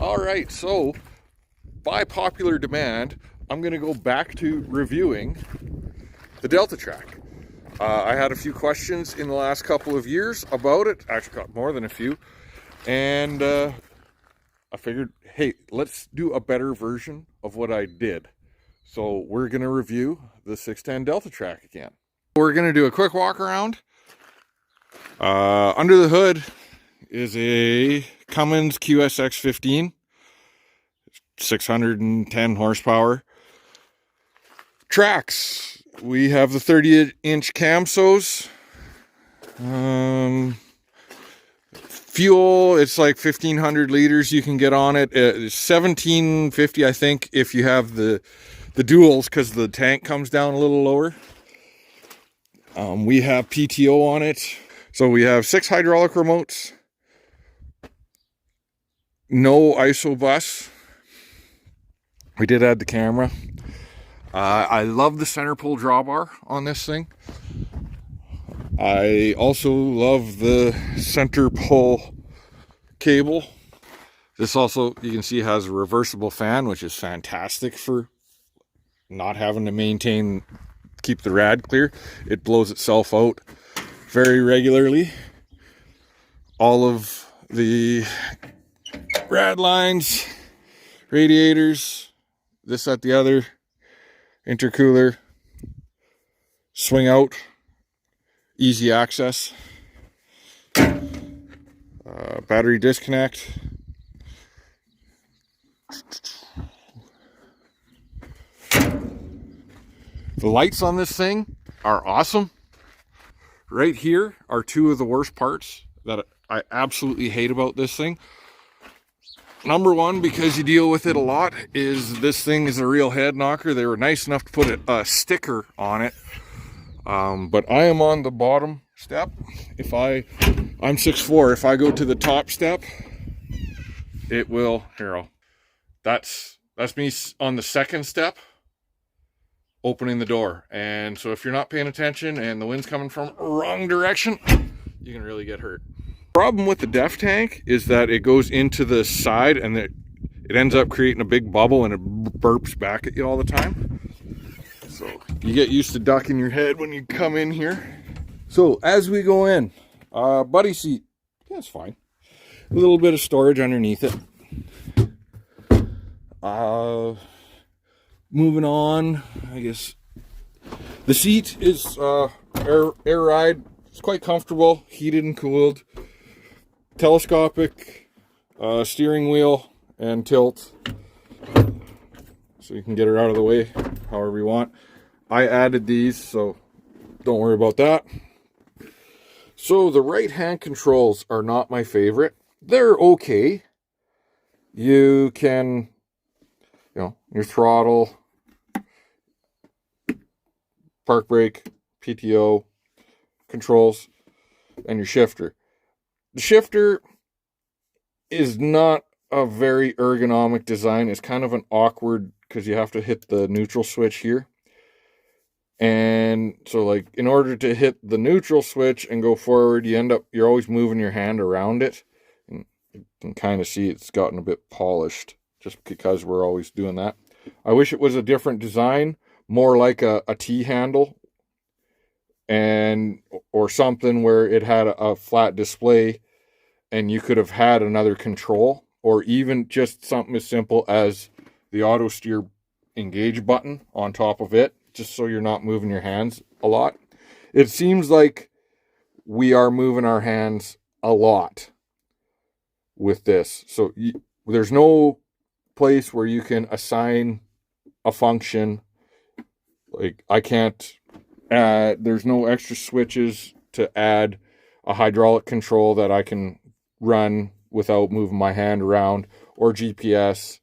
All right, so by popular demand, I'm going to go back to reviewing the Delta Track. I had a few questions in the last couple of years about it. Actually, got more than a few. And I figured, hey, let's do a better version of what I did. So we're going to review the 610 Delta Track again. We're going to do a quick walk around. Under the hood is a Cummins QSX15, 610 horsepower. Tracks, we have the 30-inch camsos. Fuel, it's like 1,500 liters you can get on it. It's 1,750, I think, if you have the duals, because the tank comes down a little lower. We have PTO on it. So we have 6 hydraulic remotes. No ISO bus. We did add the camera. I love the center pull drawbar on this thing. I also love the center pull cable. This also, you can see, has a reversible fan, which is fantastic for not having to keep the rad clear. It blows itself out very regularly. All of the rad lines, radiators, this, that, the other, intercooler, swing out, easy access, battery disconnect. The lights on this thing are awesome. Right here are two of the worst parts that I absolutely hate about this thing. Number one, because you deal with it a lot, is this thing is a real head knocker. They were nice enough to put a sticker on it. But I am on the bottom step. I'm 6'4". If I go to the top step, it will, that's me on the second step, opening the door. And so if you're not paying attention and the wind's coming from wrong direction, you can really get hurt. Problem with the def tank is that it goes into the side and it ends up creating a big bubble and it burps back at you all the time. So you get used to ducking your head when you come in here. So as we go in, buddy seat, yeah, it's fine. A little bit of storage underneath it. Moving on, I guess the seat is air ride. It's quite comfortable, heated and cooled. Telescopic steering wheel and tilt, so you can get her out of the way however you want. I added these, so don't worry about that. So the right hand controls are not my favorite. They're okay. You can, your throttle, park brake, PTO controls, and your shifter. The shifter is not a very ergonomic design. It's kind of an awkward, because you have to hit the neutral switch here. And so, like, in order to hit the neutral switch and go forward, you're always moving your hand around it. And you can kind of see it's gotten a bit polished just because we're always doing that. I wish it was a different design, more like a T handle, or something where it had a flat display and you could have had another control, or even just something as simple as the auto steer engage button on top of it, just so you're not moving your hands a lot. It seems like we are moving our hands a lot with this. So there's no place where you can assign a function. Like, I can't add, there's no extra switches to add a hydraulic control that I can run without moving my hand around, or GPS.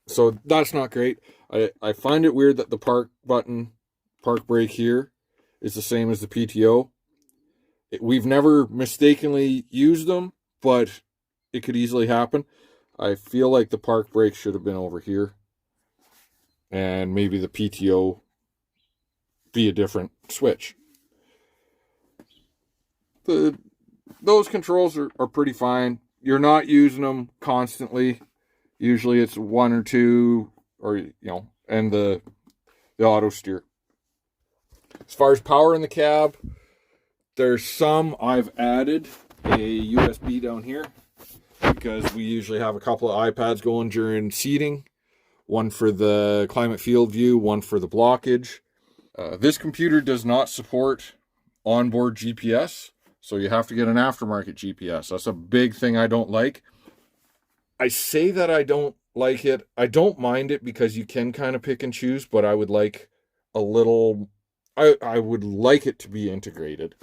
So that's not great. I find it weird that the park brake here, is the same as the PTO. We've never mistakenly used them, but it could easily happen. I feel like the park brake should have been over here, and maybe the PTO be a different switch. Those controls are pretty fine. you're not using them constantly. Usually it's 1 or 2, or, you know, and the auto steer. As far as power in the cab, there's some I've added a USB down here because we usually have a couple of iPads going during seating. One for the climate field view, one for the blockage. This computer does not support onboard GPS, so you have to get an aftermarket GPS. That's a big thing I don't like. I say that I don't like it. I don't mind it because you can kind of pick and choose, but I would like a little... I would like it to be integrated.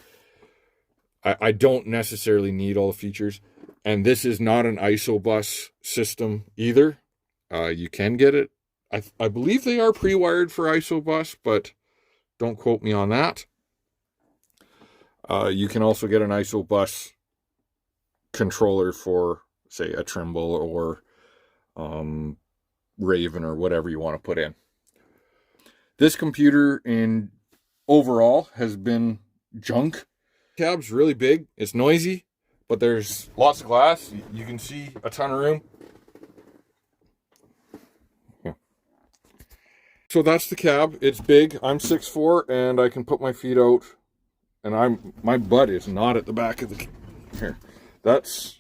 I don't necessarily need all the features. And this is not an ISO-bus system either. You can get it. I believe they are pre-wired for ISO-bus, but don't quote me on that. You can also get an ISO-bus controller for, say, a Trimble or Raven or whatever you want to put in. This computer in overall has been junk. The cab's really big. It's noisy, but there's lots of glass. You can see a ton of room. Yeah. So that's the cab. It's big. I'm 6'4", and I can put my feet out, and my butt is not at the back of the here. That's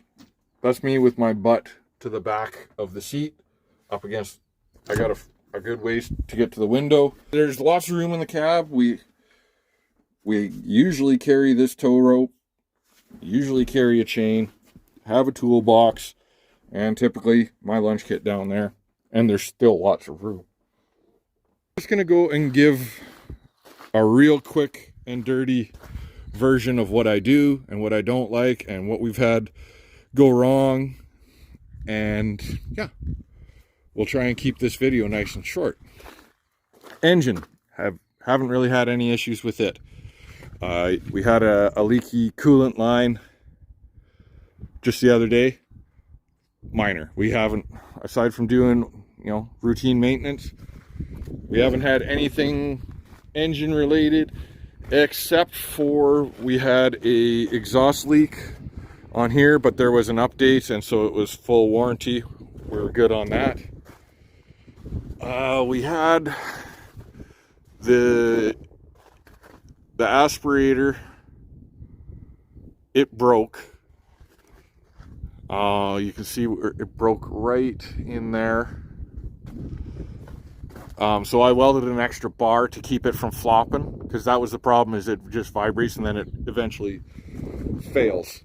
me with my butt to the back of the seat, up against. I got a good ways to get to the window. There's lots of room in the cab. We usually carry this tow rope, usually carry a chain, have a toolbox, and typically my lunch kit down there. And there's still lots of room. I'm just going to go and give a real quick and dirty version of what I do and what I don't like and what we've had go wrong. And yeah, we'll try and keep this video nice and short. Engine, haven't really had any issues with it. We had a leaky coolant line just the other day. Minor. We haven't, aside from doing, you know, routine maintenance, we haven't had anything engine related, except for we had a exhaust leak on here, but there was an update, and so it was full warranty. We were good on that. We had the aspirator, it broke. You can see it broke right in there. So I welded an extra bar to keep it from flopping, because that was the problem, is it just vibrates and then it eventually fails.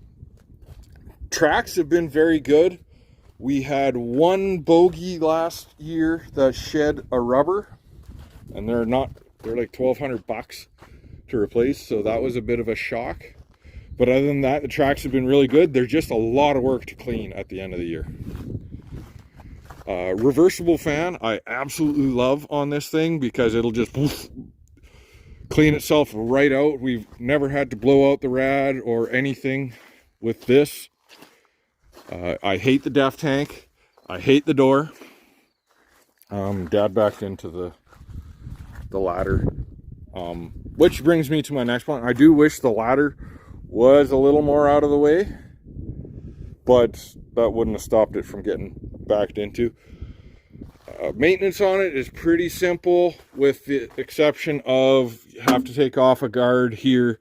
Tracks have been very good. We had one bogie last year that shed a rubber, and they're like $1,200 to replace, so that was a bit of a shock. But other than that, the tracks have been really good. They're just a lot of work to clean at the end of the year. Reversible fan, I absolutely love on this thing because it'll just clean itself right out. We've never had to blow out the rad or anything with this. I hate the def tank. I hate the door. Dad backed into the ladder. Which brings me to my next point. I do wish the ladder was a little more out of the way, but that wouldn't have stopped it from getting backed into. Maintenance on it is pretty simple, with the exception of you have to take off a guard here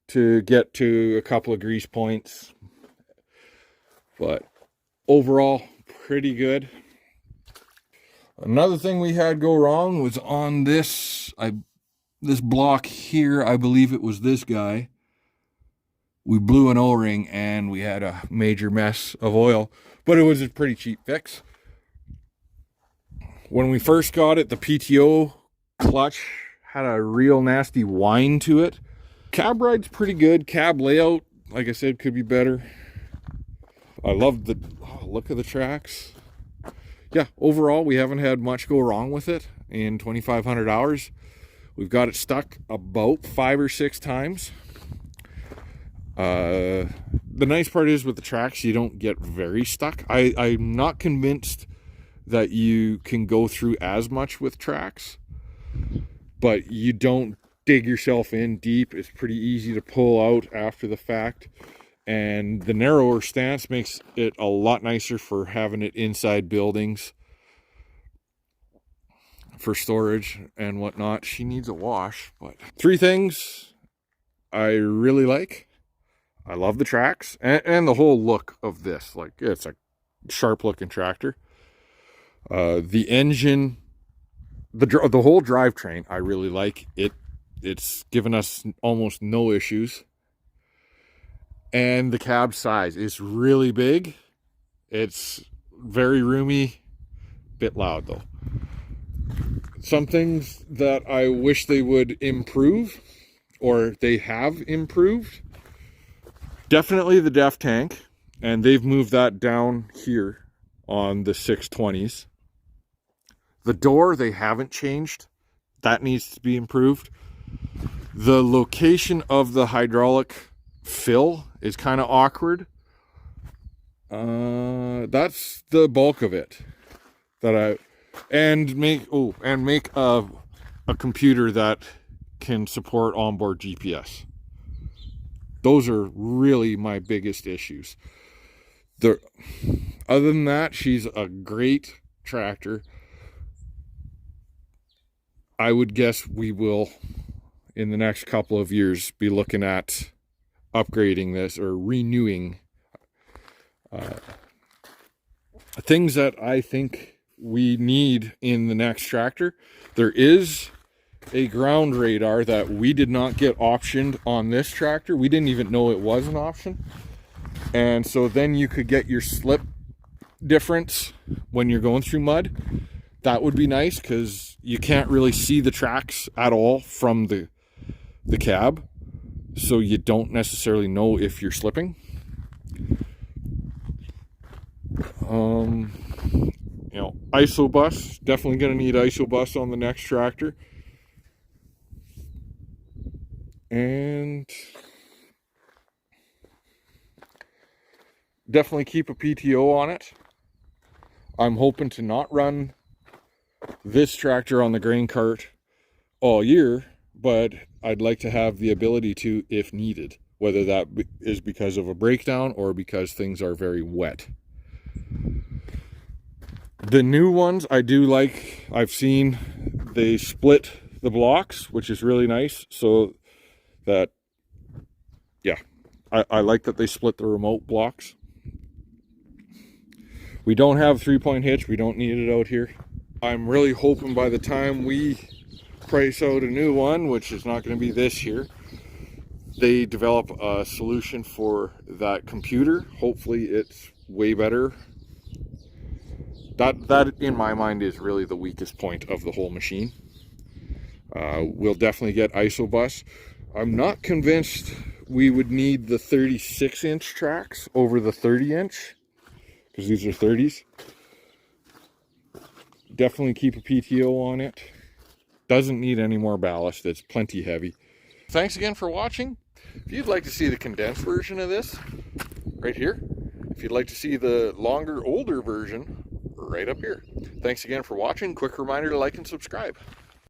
to get to a couple of grease points. But overall, pretty good. Another thing we had go wrong was on this block here. I believe it was this guy. We blew an O-ring and we had a major mess of oil, but it was a pretty cheap fix. When we first got it, the PTO clutch had a real nasty whine to it. Cab ride's pretty good. Cab layout, like I said, could be better. I love the look of the tracks. Yeah, overall, we haven't had much go wrong with it in 2,500 hours. We've got it stuck about 5 or 6 times. The nice part is with the tracks, you don't get very stuck. I'm not convinced that you can go through as much with tracks, but you don't dig yourself in deep. It's pretty easy to pull out after the fact, And the narrower stance makes it a lot nicer for having it inside buildings for storage and whatnot. She needs a wash, but 3 things I really like. I love the tracks and the whole look of this. Like, it's a sharp looking tractor. The engine, the whole drivetrain, I really like it. It's given us almost no issues. And the cab size is really big. It's very roomy, bit loud though. Some things that I wish they would improve, or they have improved. Definitely the DEF tank, and they've moved that down here on the 620s. The door, they haven't changed. That needs to be improved. The location of the hydraulic fill is kind of awkward. That's the bulk of it. And make a computer that can support onboard GPS. Those are really my biggest issues. Other than that, she's a great tractor. I would guess we will, in the next couple of years, be looking at upgrading this or renewing things that I think we need in the next tractor. There is a ground radar that we did not get optioned on this tractor. We didn't even know it was an option. And so then you could get your slip difference when you're going through mud. That would be nice, because you can't really see the tracks at all from the cab. So you don't necessarily know if you're slipping. You know, ISO bus, definitely going to need ISO bus on the next tractor. And definitely keep a PTO on it. I'm hoping to not run this tractor on the grain cart all year, but I'd like to have the ability to if needed, whether that is because of a breakdown or because things are very wet. The new ones I do like. I've seen they split the blocks, which is really nice. So that, yeah, I like that they split the remote blocks. We don't have 3-point hitch. We don't need it out here. I'm really hoping by the time we price out a new one, which is not going to be this year, they develop a solution for that computer. Hopefully it's way better. That in my mind is really the weakest point of the whole machine. We'll definitely get ISO bus. I'm not convinced we would need the 36-inch tracks over the 30-inch, because these are 30s. Definitely keep a PTO on it. Doesn't need any more ballast. It's plenty heavy. Thanks again for watching. If you'd like to see the condensed version of this, right here. If you'd like to see the longer, older version, right up here. Thanks again for watching. Quick reminder to like and subscribe.